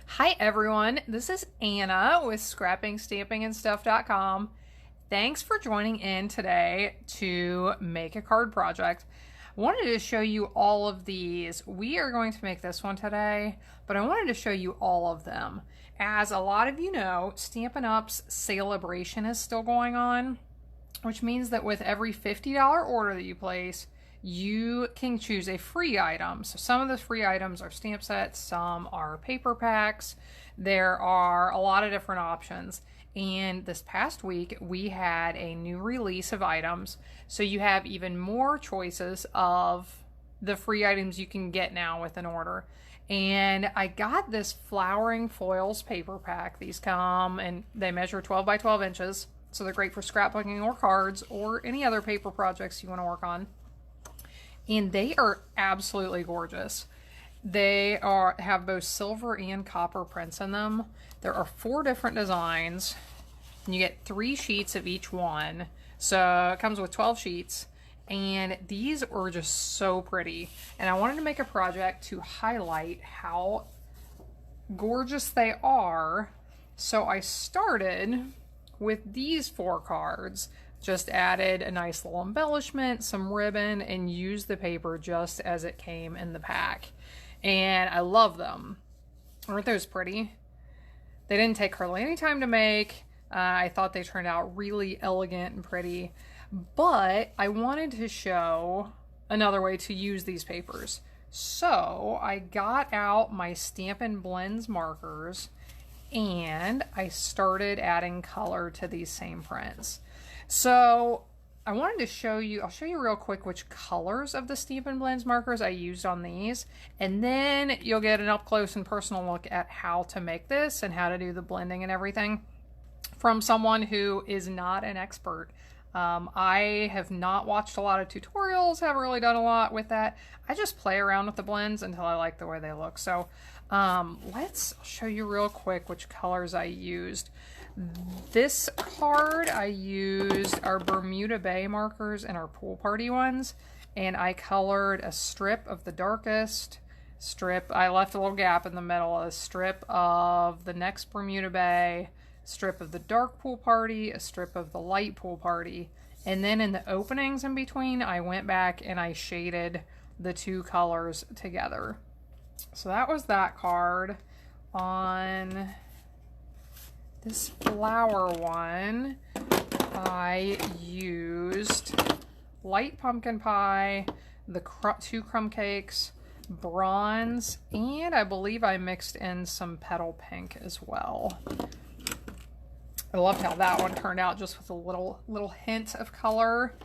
Hi everyone, this is Anna with scrapping, stamping, and stuff.com. Thanks for joining in today to make a card project. I wanted to show you all of these. We are going to make this one today, but I wanted to show you all of them. As a lot of you know, Stampin' Up's sale-a-bration is still going on, which means that with every $50 order that you place, you can choose a free item. So some of the free items are stamp sets, some are paper packs. There are a lot of different options. And this past week, we had a new release of items. So you have even more choices of the free items you can get now with an order. And I got this flowering foils paper pack. These come and they measure 12 by 12 inches. So they're great for scrapbooking or cards or any other paper projects you want to work on. And they are absolutely gorgeous. They have both silver and copper prints in them. There are 4 different designs, and you get 3 sheets of each one. So it comes with 12 sheets, and these are just so pretty. And I wanted to make a project to highlight how gorgeous they are. So I started with these 4 cards. Just added a nice little embellishment, some ribbon, and used the paper just as it came in the pack. And I love them. Aren't those pretty? They didn't take hardly any time to make. I thought they turned out really elegant and pretty. But I wanted to show another way to use these papers. So I got out my Stampin' Blends markers and I started adding color to these same prints. So I wanted to show you, I'll show you real quick which colors of the Stampin' Blends markers I used on these, and then you'll get an up close and personal look at how to make this and how to do the blending and everything from someone who is not an expert. I have not watched a lot of tutorials, haven't really done a lot with that. I just play around with the blends until I like the way they look. So let's show you real quick which colors I used. This card, I used our Bermuda Bay markers and our Pool Party ones, and I colored a strip of the darkest strip. I left a little gap in the middle, a strip of the next Bermuda Bay, strip of the dark Pool Party, a strip of the light Pool Party, and then in the openings in between, I went back and I shaded the 2 colors together. So that was that card. On this flower one, I used light pumpkin pie, the 2 crumb cakes, bronze, and I believe I mixed in some petal pink as well. I loved how that one turned out, just with a little hint of color.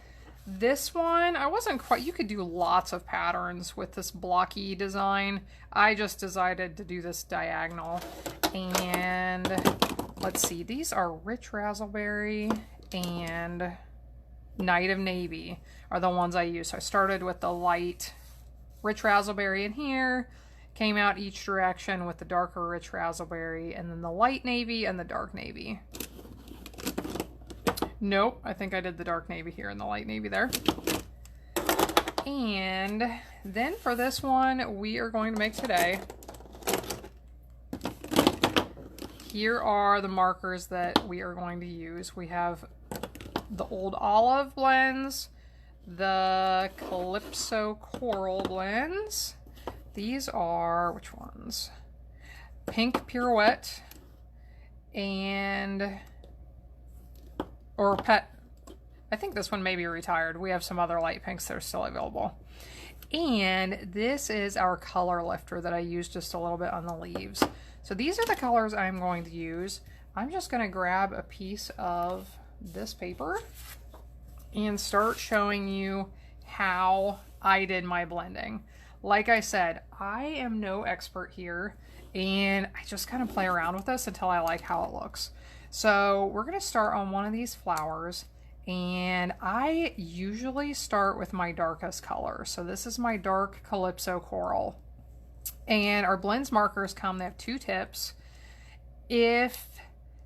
This one, I wasn't quite, you could do lots of patterns with this blocky design. I just decided to do this diagonal. And let's see, these are Rich Razzleberry and Night of Navy are the ones I used. So I started with the light Rich Razzleberry in here, came out each direction with the darker Rich Razzleberry, and then the light navy and the dark navy. Nope, I think I did the dark navy here and the light navy there. And then for this one, we are going to make today. Here are the markers that we are going to use. We have the Old Olive blends, the Calypso Coral blends. These are, which ones? Pink Pirouette and, or Pet, I think this one may be retired. We have some other light pinks that are still available. And this is our color lifter that I used just a little bit on the leaves. So these are the colors I'm going to use. I'm just going to grab a piece of this paper and start showing you how I did my blending. Like I said, I am no expert here, and I just kind of play around with this until I like how it looks. So we're going to start on one of these flowers, and I usually start with my darkest color. So this is my dark Calypso Coral. And our blends markers come, they have 2 tips. If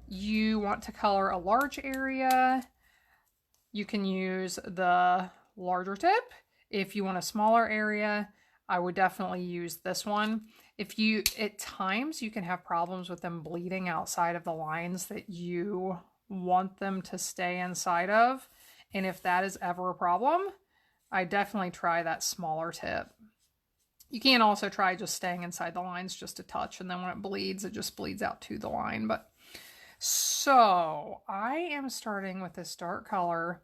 you want to color a large area, you can use the larger tip. If you want a smaller area, I would definitely use this one. At times you can have problems with them bleeding outside of the lines that you want them to stay inside of. And if that is ever a problem, I definitely try that smaller tip. You can also try just staying inside the lines just a touch, and then when it bleeds, it just bleeds out to the line. But so I am starting with this dark color.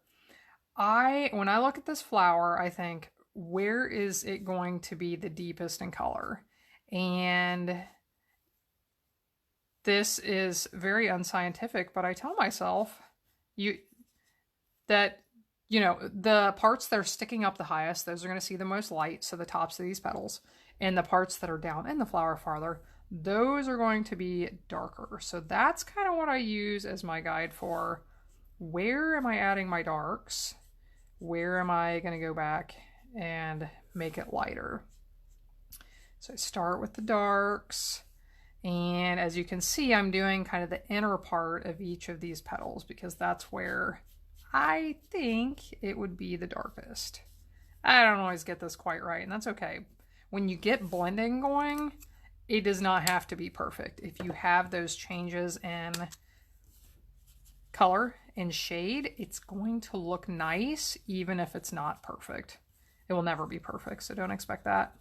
When I look at this flower, I think, where is it going to be the deepest in color? And this is very unscientific, but I tell myself that the parts that are sticking up the highest, those are going to see the most light, so the tops of these petals. And the parts that are down in the flower farther, those are going to be darker. So that's kind of what I use as my guide for where am I adding my darks? Where am I going to go back and make it lighter? So I start with the darks. And as you can see, I'm doing kind of the inner part of each of these petals because that's where I think it would be the darkest. I don't always get this quite right, and that's okay. When you get blending going, it does not have to be perfect. If you have those changes in color and shade, it's going to look nice even if it's not perfect. It will never be perfect, so don't expect that.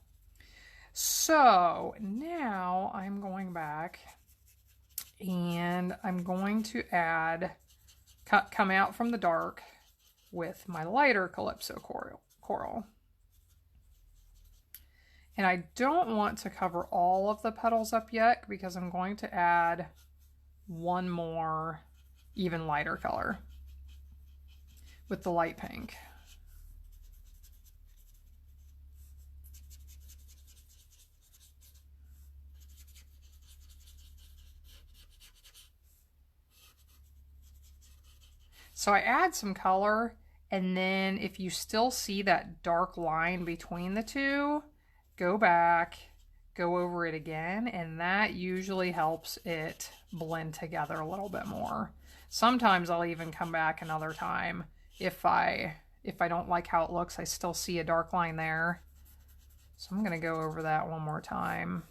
So now I'm going back and I'm going to come out from the dark with my lighter Calypso coral. And I don't want to cover all of the petals up yet because I'm going to add one more even lighter color with the light pink. So I add some color, and then if you still see that dark line between the two, go back, go over it again, and that usually helps it blend together a little bit more. Sometimes I'll even come back another time if I don't like how it looks. I still see a dark line there. So I'm going to go over that one more time.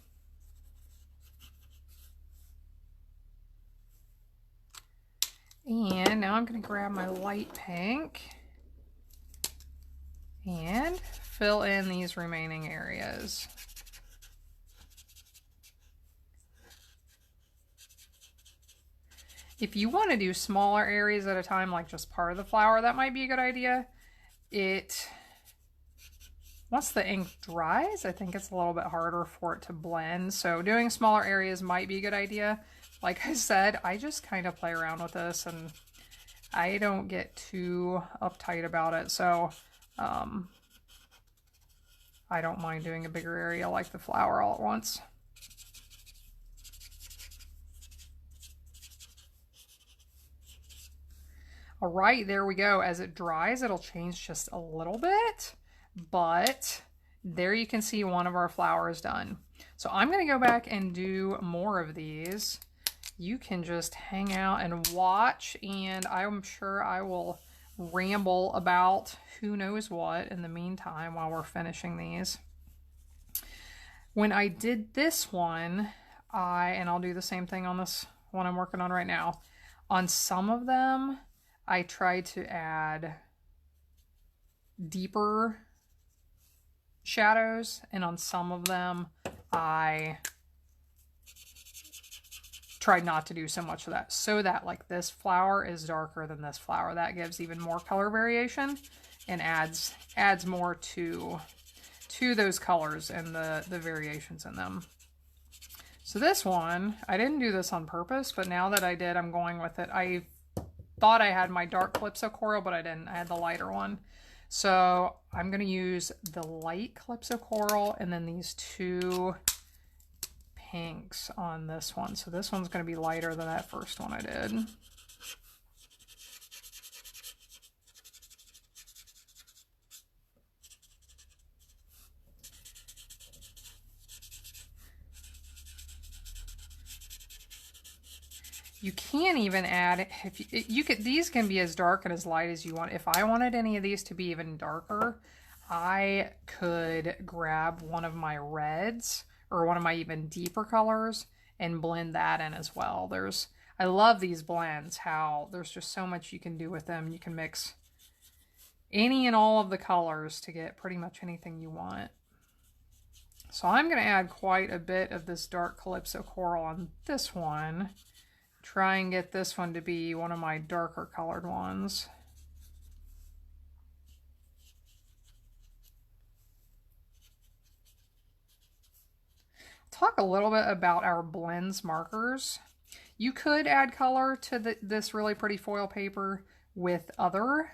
And now I'm going to grab my light pink and fill in these remaining areas. If you want to do smaller areas at a time, like just part of the flower, that might be a good idea. Once the ink dries, I think it's a little bit harder for it to blend. So doing smaller areas might be a good idea. Like I said, I just kind of play around with this and I don't get too uptight about it. So I don't mind doing a bigger area like the flower all at once. All right, there we go. As it dries, it'll change just a little bit, but there you can see one of our flowers done. So I'm going to go back and do more of these. You can just hang out and watch, and I'm sure I will ramble about who knows what in the meantime while we're finishing these. When I did this one, and I'll do the same thing on this one I'm working on right now, on some of them, I tried to add deeper shadows, and on some of them, I tried not to do so much of that, so that like this flower is darker than this flower. That gives even more color variation and adds more to those colors and the variations in them. So this one, I didn't do this on purpose, but now that I did, I'm going with it. I thought I had my dark Calypso coral, but I didn't. I had the lighter one. So I'm going to use the light Calypso coral and then these two pinks on this one. So this one's going to be lighter than that first one I did. You can even add, these can be as dark and as light as you want. If I wanted any of these to be even darker, I could grab one of my reds or one of my even deeper colors and blend that in as well. I love these blends, how there's just so much you can do with them. You can mix any and all of the colors to get pretty much anything you want. So I'm going to add quite a bit of this dark Calypso coral on this one. Try and get this one to be one of my darker colored ones. Talk a little bit about our blends markers. You could add color to this really pretty foil paper with other,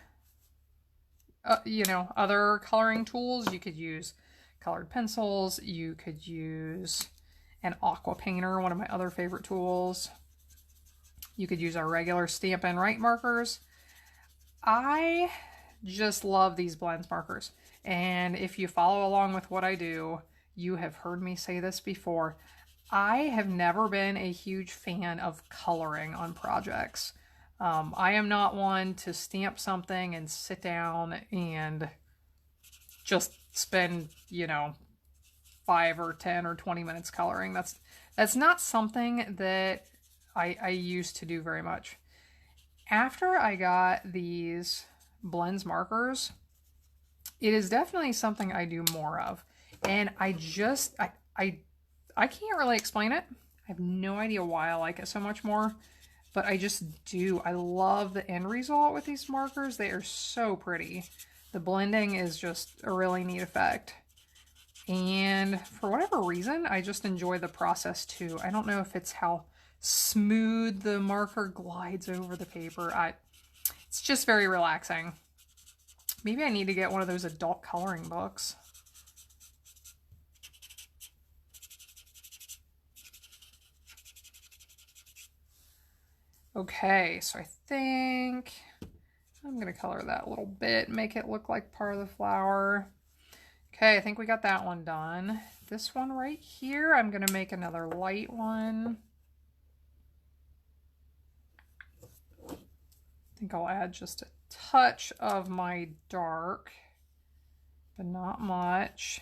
other coloring tools. You could use colored pencils. You could use an aqua painter, one of my other favorite tools. You could use our regular Stampin' Write markers. I just love these blends markers. And if you follow along with what I do, you have heard me say this before. I have never been a huge fan of coloring on projects. I am not one to stamp something and sit down and just spend, 5 or 10 or 20 minutes coloring. That's not something that I used to do very much. After I got these blends markers, it is definitely something I do more of. And I can't really explain it. I have no idea why I like it so much more, but I just do. I love the end result with these markers. They are so pretty. The blending is just a really neat effect. And for whatever reason, I just enjoy the process too. I don't know if it's how smooth the marker glides over the paper. It's just very relaxing. Maybe I need to get one of those adult coloring books. Okay, so I think I'm going to color that a little bit, make it look like part of the flower. Okay, I think we got that one done. This one right here, I'm going to make another light one. I think I'll add just a touch of my dark, but not much.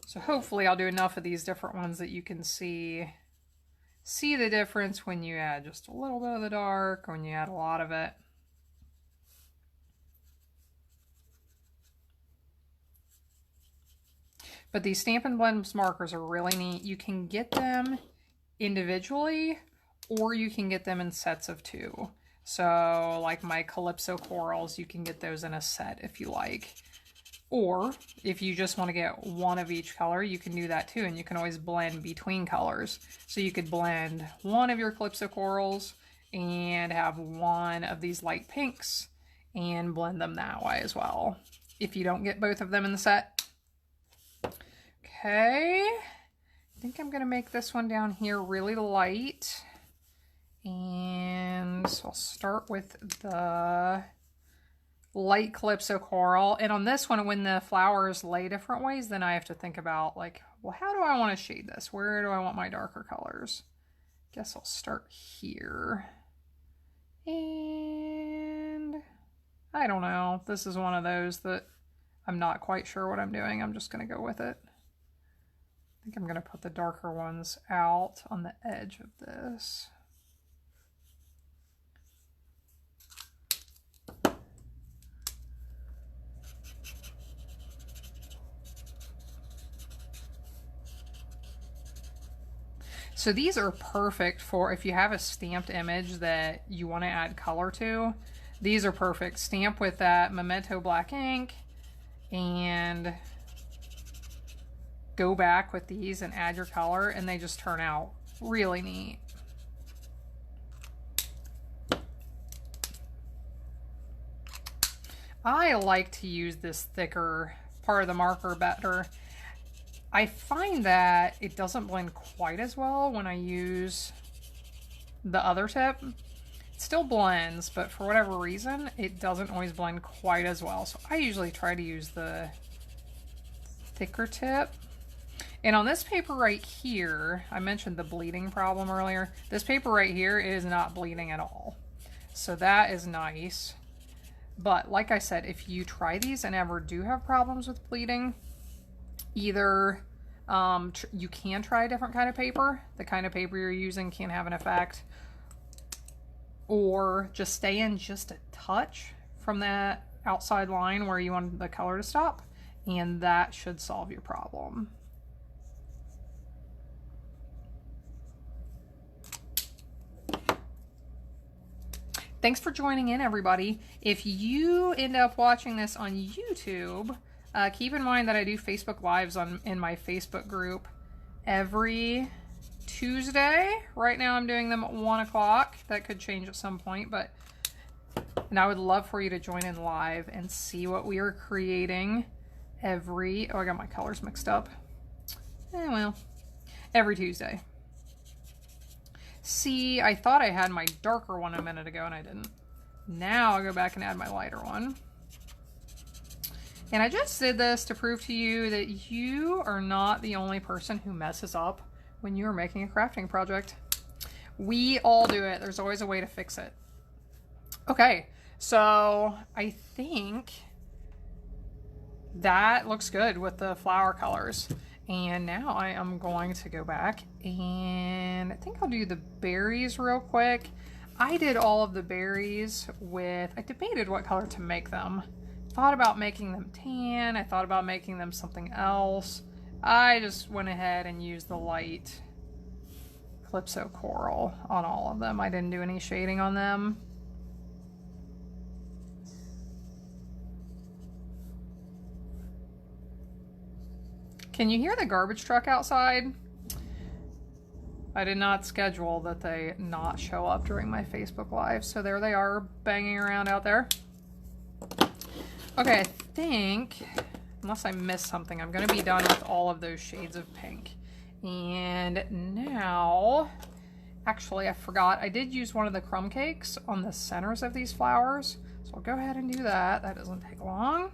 So hopefully I'll do enough of these different ones that you can see the difference when you add just a little bit of the dark or when you add a lot of it. But these Stampin' Blends markers are really neat. You can get them individually or you can get them in sets of 2. So like my Calypso corals, you can get those in a set if you like. Or if you just want to get one of each color, you can do that too. And you can always blend between colors. So you could blend one of your Calypso corals and have one of these light pinks and blend them that way as well, if you don't get both of them in the set. Okay, I think I'm going to make this one down here really light. And so I'll start with the light Calypso coral. And on this one, when the flowers lay different ways, then I have to think about like, well, how do I want to shade this? Where do I want my darker colors? Guess I'll start here. And I don't know. This is one of those that I'm not quite sure what I'm doing. I'm just going to go with it. I think I'm going to put the darker ones out on the edge of this. So these are perfect for if you have a stamped image that you want to add color to. These are perfect. Stamp with that Memento black ink and go back with these and add your color, and they just turn out really neat. I like to use this thicker part of the marker better. I find that it doesn't blend quite as well when I use the other tip. It still blends, but for whatever reason, it doesn't always blend quite as well. So I usually try to use the thicker tip. And on this paper right here, I mentioned the bleeding problem earlier. This paper right here is not bleeding at all. So that is nice. But like I said, if you try these and ever do have problems with bleeding, either you can try a different kind of paper. The kind of paper you're using can have an effect. Or just stay in just a touch from that outside line where you want the color to stop. And that should solve your problem. Thanks for joining in, everybody. If you end up watching this on YouTube, keep in mind that I do Facebook Lives in my Facebook group every Tuesday. Right now I'm doing them at 1 o'clock. That could change at some point, and I would love for you to join in live and see what we are creating every, oh, I got my colors mixed up. Well, every Tuesday. See, I thought I had my darker one a minute ago and I didn't. Now I'll go back and add my lighter one. And I just did this to prove to you that you are not the only person who messes up when you're making a crafting project. We all do it. There's always a way to fix it. Okay, so I think that looks good with the flower colors. And now I am going to go back and I think I'll do the berries real quick. I did all of the berries with, I debated what color to make them. Thought about making them tan. I thought about making them something else. I just went ahead and used the light Calypso Coral on all of them. I didn't do any shading on them. Can you hear the garbage truck outside? I did not schedule that they not show up during my Facebook Live, so there they are banging around out there. Okay, I think, unless I missed something, I'm going to be done with all of those shades of pink. And now, actually I forgot, I did use one of the crumb cakes on the centers of these flowers, so I'll go ahead and do that. That doesn't take long.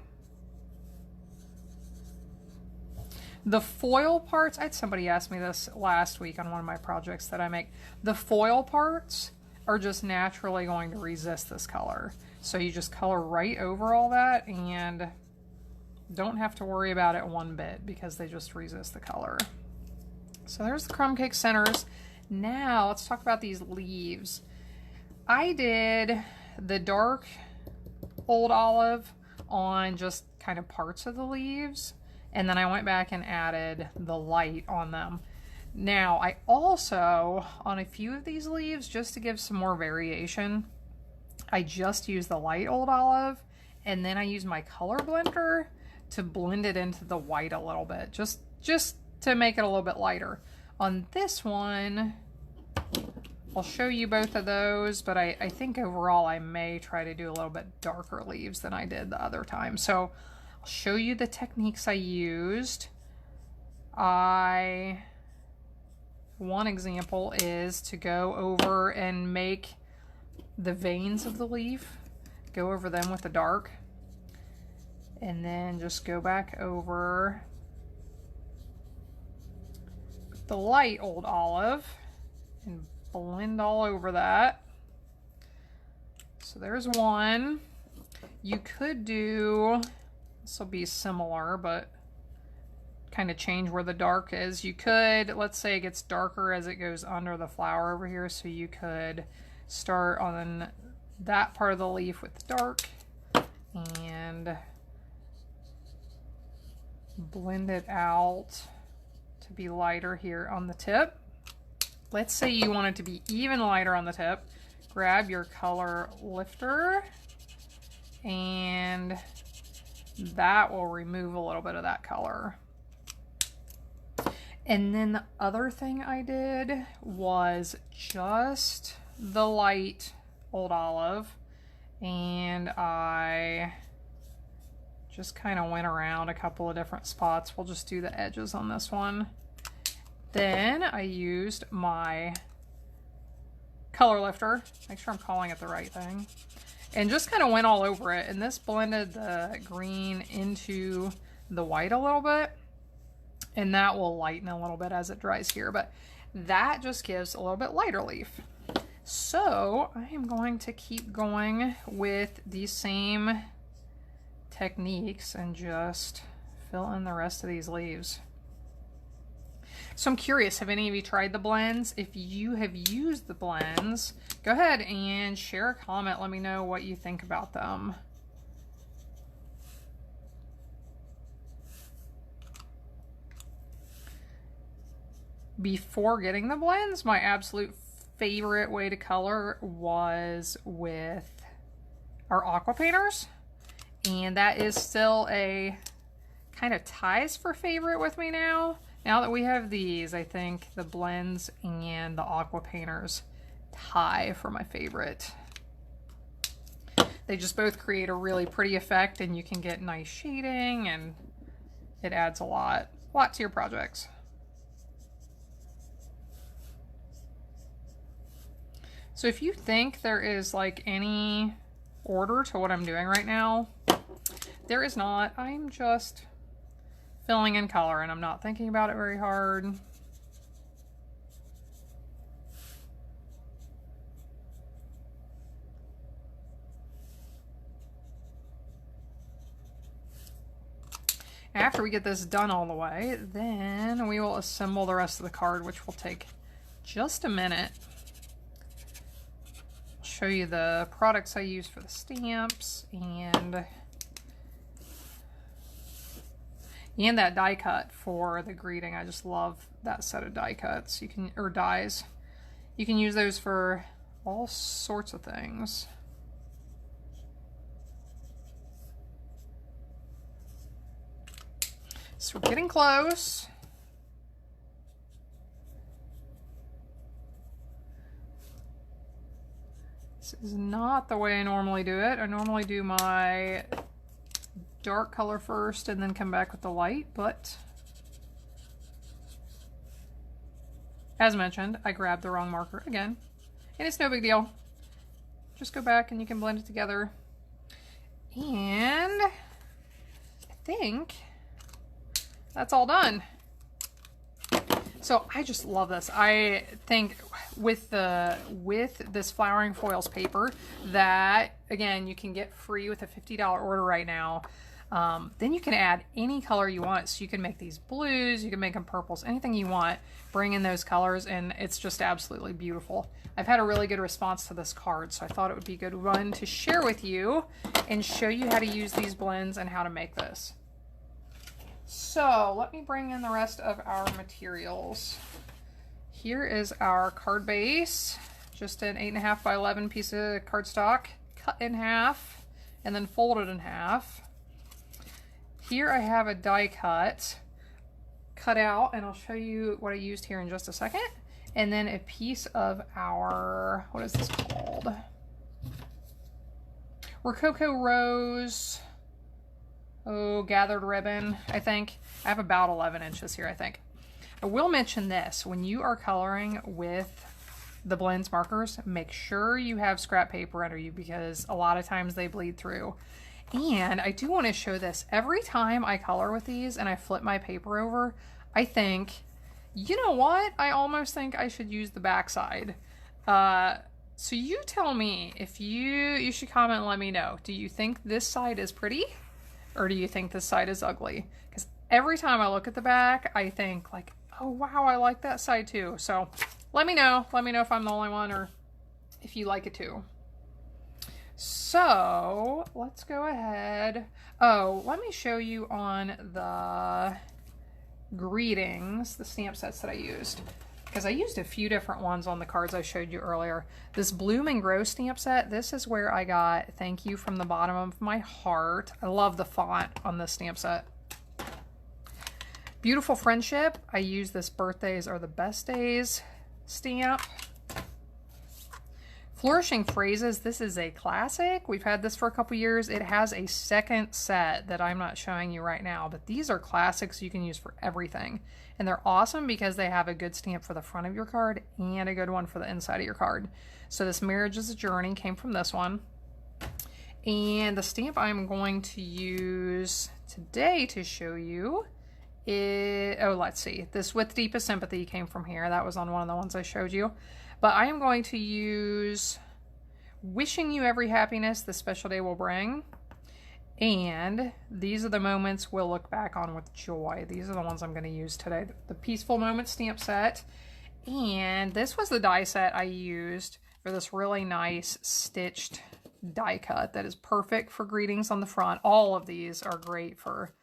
The foil parts, I had somebody ask me this last week on one of my projects that I make. The foil parts are just naturally going to resist this color. So you just color right over all that and don't have to worry about it one bit because they just resist the color. So there's the crumb cake centers. Now let's talk about these leaves. I did the dark old olive on just kind of parts of the leaves. And then I went back and added the light on them. Now, I also, on a few of these leaves, just to give some more variation, I just used the light old olive, and then I used my color blender to blend it into the white a little bit, just to make it a little bit lighter. On this one, I'll show you both of those, but I think overall I may try to do a little bit darker leaves than I did the other time. So I'll show you the techniques I used. One example is to go over and make the veins of the leaf, go over them with the dark, and then just go back over with the light old olive and blend all over that. So there's one. You could do, this will be similar, but kind of change where the dark is. You could, let's say it gets darker as it goes under the flower over here, so you could start on that part of the leaf with the dark and blend it out to be lighter here on the tip. Let's say you want it to be even lighter on the tip. Grab your color lifter and that will remove a little bit of that color. And then the other thing I did was just the light old olive, and I just kind of went around a couple of different spots. We'll just do the edges on this one. Then I used my color lifter, make sure I'm calling it the right thing, and just kind of went all over it. And this blended the green into the white a little bit. And that will lighten a little bit as it dries here, but that just gives a little bit lighter leaf. So I am going to keep going with these same techniques and just fill in the rest of these leaves. So I'm curious, have any of you tried the blends? If you have used the blends, go ahead and share a comment. Let me know what you think about them. Before getting the blends, my absolute favorite way to color was with our aqua painters, and that is still a kind of ties for favorite with me now. Now that we have these, I think the blends and the aqua painters tie for my favorite. They just both create a really pretty effect, and you can get nice shading, and it adds a lot to your projects. So if you think there is like any order to what I'm doing right now, there is not. I'm just filling in color and I'm not thinking about it very hard. After we get this done all the way, then we will assemble the rest of the card, which will take just a minute. Show you the products I use for the stamps and that die cut for the greeting. I just love that set of die cuts. You can, or dies. You can use those for all sorts of things. So we're getting close. This is not the way I normally do it. I normally do my dark color first and then come back with the light, but as mentioned, I grabbed the wrong marker again, and it's no big deal. Just go back and you can blend it together. And I think that's all done. So I just love this. I think with this Flowering Foils paper that, again, you can get free with a $50 order right now. Then you can add any color you want. So you can make these blues, you can make them purples, anything you want. Bring in those colors and it's just absolutely beautiful. I've had a really good response to this card, so I thought it would be a good one to share with you and show you how to use these blends and how to make this. So let me bring in the rest of our materials. Here is our card base, just an 8.5 by 11 piece of cardstock, cut in half and then folded in half. Here I have a die cut out, and I'll show you what I used here in just a second. And then a piece of our, what is this called? Rococo Rose. Oh, gathered ribbon, I think. I have about 11 inches here, I think. I will mention this. When you are coloring with the blends markers, make sure you have scrap paper under you because a lot of times they bleed through. And I do want to show this. Every time I color with these and I flip my paper over, I think, you know what? I almost think I should use the back side. So you tell me, if you should comment and let me know. Do you think this side is pretty? Or do you think this side is ugly? Because every time I look at the back, I think like, oh wow, I like that side too. So let me know. Let me know if I'm the only one or if you like it too. So let's go ahead. Oh, let me show you on the greetings, the stamp sets that I used. Because I used a few different ones on the cards I showed you earlier. This Bloom and Grow stamp set, this is where I got thank you from the bottom of my heart. I love the font on this stamp set. Beautiful Friendship, I use this Birthdays Are the Best Days stamp. Flourishing Phrases, this is a classic. We've had this for a couple years. It has a second set that I'm not showing you right now, but these are classics you can use for everything. And they're awesome because they have a good stamp for the front of your card and a good one for the inside of your card. So this Marriage is a Journey came from this one. And the stamp I'm going to use today to show you let's see. This With Deepest Sympathy came from here. That was on one of the ones I showed you. But I am going to use Wishing You Every Happiness This Special Day Will Bring. And These Are the Moments We'll Look Back On With Joy. These are the ones I'm going to use today. The Peaceful Moments stamp set. And this was the die set I used for this really nice stitched die cut that is perfect for greetings on the front. All of these are great for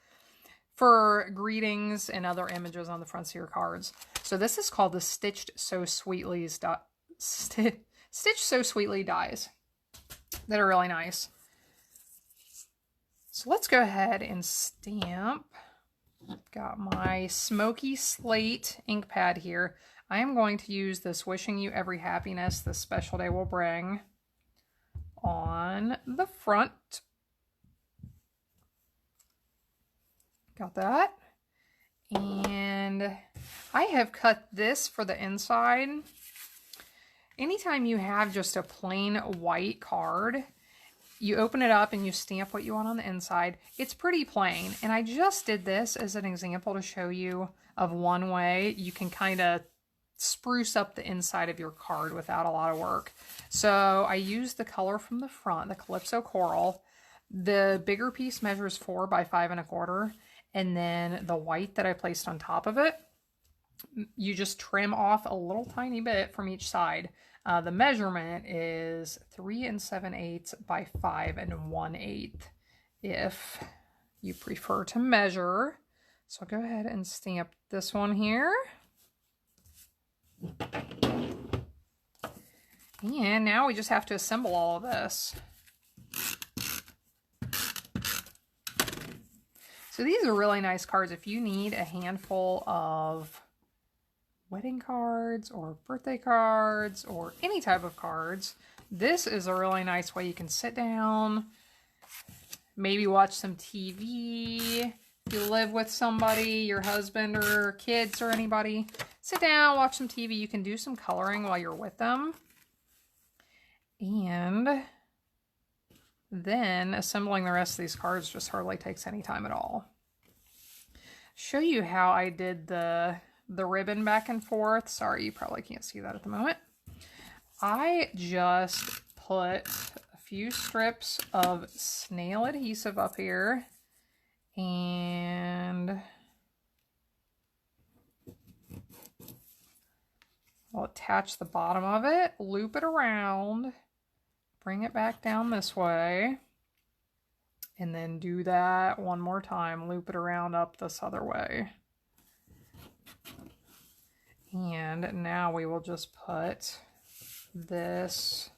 greetings and other images on the fronts of your cards. So this is called the Stitched So Sweetly dies that are really nice. So let's go ahead and stamp. Got my Smoky Slate ink pad here. I am going to use this Wishing You Every Happiness This Special Day Will Bring on the front. Got that. And I have cut this for the inside. Anytime you have just a plain white card, you open it up and you stamp what you want on the inside. It's pretty plain. And I just did this as an example to show you of one way you can kind of spruce up the inside of your card without a lot of work. So I used the color from the front, the Calypso Coral. The bigger piece measures 4 by 5 1/4. And then the white that I placed on top of it, you just trim off a little tiny bit from each side. The measurement is 3 7/8 by 5 1/8 if you prefer to measure. So I'll go ahead and stamp this one here. And now we just have to assemble all of this. So these are really nice cards. If you need a handful of wedding cards or birthday cards or any type of cards, this is a really nice way you can sit down, maybe watch some TV. If you live with somebody, your husband or kids or anybody, sit down, watch some TV. You can do some coloring while you're with them. And then assembling the rest of these cards just hardly takes any time at all. Show you how I did the ribbon back and forth. Sorry, you probably can't see that at the moment. I just put a few strips of snail adhesive up here and I'll attach the bottom of it, loop it around, bring it back down this way, and then do that one more time, loop it around up this other way. And now we will just put this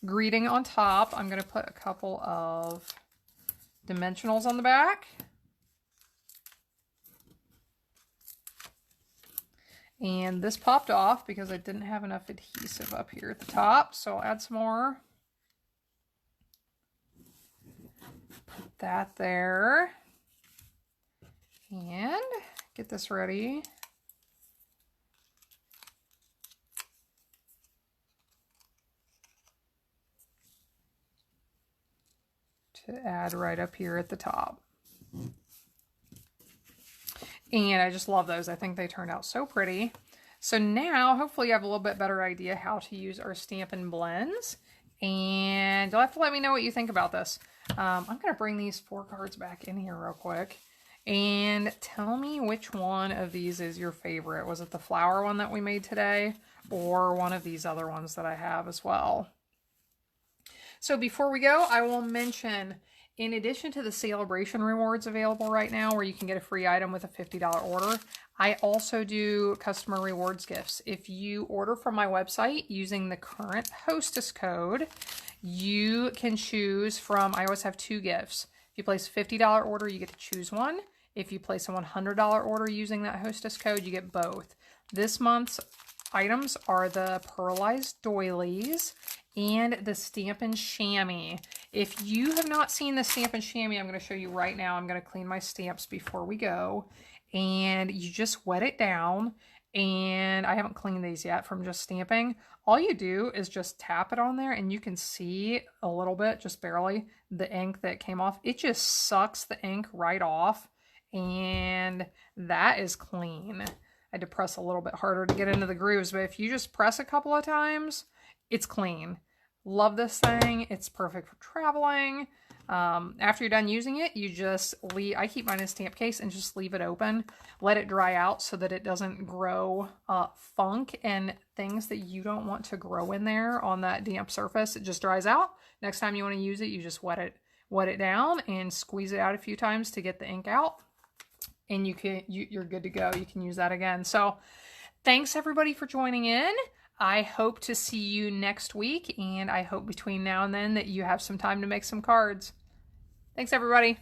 greeting on top. I'm going to put a couple of dimensionals on the back. And this popped off because I didn't have enough adhesive up here at the top, so I'll add some more. Put that there. And get this ready. To add right up here at the top. And I just love those. I think they turned out so pretty. So now, hopefully you have a little bit better idea how to use our Stampin' blends. And you'll have to let me know what you think about this. I'm going to bring these 4 cards back in here real quick. And tell me which one of these is your favorite. Was it the flower one that we made today? Or one of these other ones that I have as well? So before we go, I will mention, in addition to the sale-a-bration rewards available right now, where you can get a free item with a $50 order, I also do customer rewards gifts. If you order from my website using the current hostess code, you can choose from, I always have 2 gifts. If you place a $50 order, you get to choose one. If you place a $100 order using that hostess code, you get both. This month's items are the Pearlized Doilies and the Stampin' Chamois. If you have not seen the Stampin' Chamois, I'm going to show you right now. I'm going to clean my stamps before we go. And you just wet it down. And I haven't cleaned these yet from just stamping. All you do is just tap it on there and you can see a little bit, just barely, the ink that came off. It just sucks the ink right off. and that is clean. I had to press a little bit harder to get into the grooves, but if you just press a couple of times, it's clean. Love this thing. It's perfect for traveling. After you're done using it, you just leave. I keep mine in a stamp case and just leave it open. Let it dry out so that it doesn't grow funk and things that you don't want to grow in there on that damp surface. It just dries out. Next time you want to use it, you just wet it down and squeeze it out a few times to get the ink out. And you're good to go. You can use that again. So thanks everybody for joining in. I hope to see you next week, and I hope between now and then that you have some time to make some cards. Thanks, everybody.